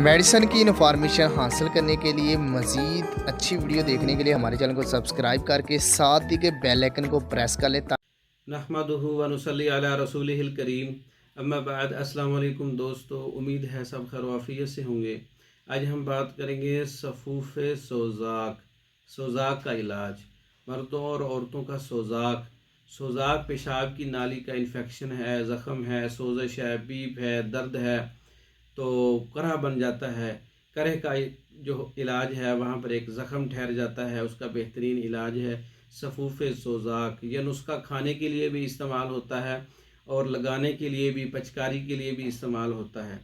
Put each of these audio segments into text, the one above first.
Medicine की information हासिल करने के लिए मज़ीद अच्छी वीडियो देखने के लिए हमारे चैनल को सब्सक्राइब करके साथ ही के बेल आइकन को प्रेस कर लें। नहमदुहु व नुसल्ली अला रसूलिहिल करीम अम्मा बाद। अस्सलाम वालेकुम दोस्तों, उम्मीद है सब खैर वाफियत से होंगे। आज हम बात करेंगे सफूफ सोज़ाक का इलाज। मर्दों और औरतों का सोज़ाक पेशाब की नाली का इन्फेक्शन है, ज़ख़म है, सोज़श है, पीप है, दर्द है तो करह बन जाता है। करह का जो इलाज है वहाँ पर एक ज़ख़म ठहर जाता है, उसका बेहतरीन इलाज है सफूफ सोज़ाक। यह नुस्खा खाने के लिए भी इस्तेमाल होता है और लगाने के लिए भी, पचकारी के लिए भी इस्तेमाल होता है।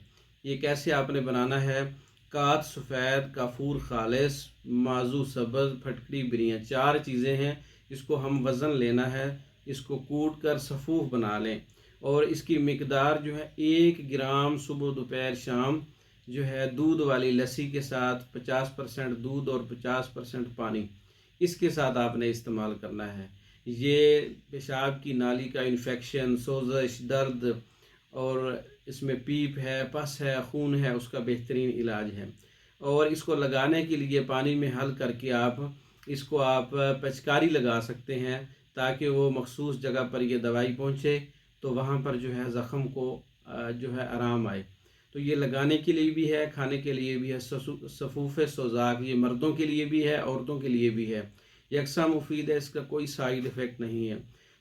ये कैसे आपने बनाना है? कात सफ़ेद, काफूर खालिस, माजू सब्ज़, फटकरी बिरियाँ, 4 चीज़ें हैं। इसको हम वज़न लेना है, इसको कूट कर सफूफ बना लें और इसकी मिकदार जो है 1 ग्राम सुबह दोपहर शाम जो है दूध वाली लस्सी के साथ 50% दूध और 50% पानी, इसके साथ आपने इस्तेमाल करना है। ये पेशाब की नाली का इन्फेक्शन, सोज़श, दर्द और इसमें पीप है, पस है, खून है, उसका बेहतरीन इलाज है। और इसको लगाने के लिए पानी में हल करके इसको आप पचकारी लगा सकते हैं ताकि वो मखसूस जगह पर ये दवाई पहुँचे तो वहाँ पर जो है ज़ख़म को जो है आराम आए। तो ये लगाने के लिए भी है, खाने के लिए भी है। सफूफ सोज़ाक ये मर्दों के लिए भी है, औरतों के लिए भी है। यकसा मुफीद है, इसका कोई साइड इफ़ेक्ट नहीं है।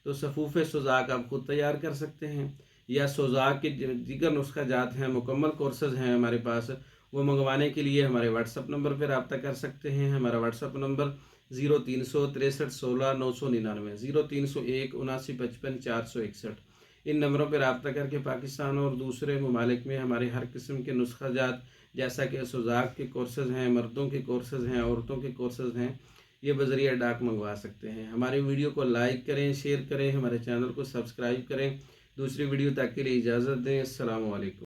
तो सफूफ सोज़ाक आप खुद तैयार कर सकते हैं या सोज़ाक के दीगर नुस्खा जात हैं, मुकम्मल कोर्सेज़ हैं हमारे पास, वो मंगवाने के लिए हमारे व्हाट्सअप नंबर पर रब्ता कर सकते हैं। हमारा व्हाट्सअप नंबर 0363 16 999, 0301 79 55 461। इन नंबरों पर रब्ता करके पाकिस्तान और दूसरे ममालिक में हमारे हर किस्म के नुस्खा जात, जैसा कि सोज़ाक के कोर्सेज़ हैं, मर्दों के कोर्सेज़ हैं, औरतों के कोर्सेज़ हैं, ये बज़रिया डाक मंगवा सकते हैं। हमारी वीडियो को लाइक करें, शेयर करें, हमारे चैनल को सब्सक्राइब करें। दूसरी वीडियो तक के लिए इजाज़त दें। अस्सलामु अलैकुम।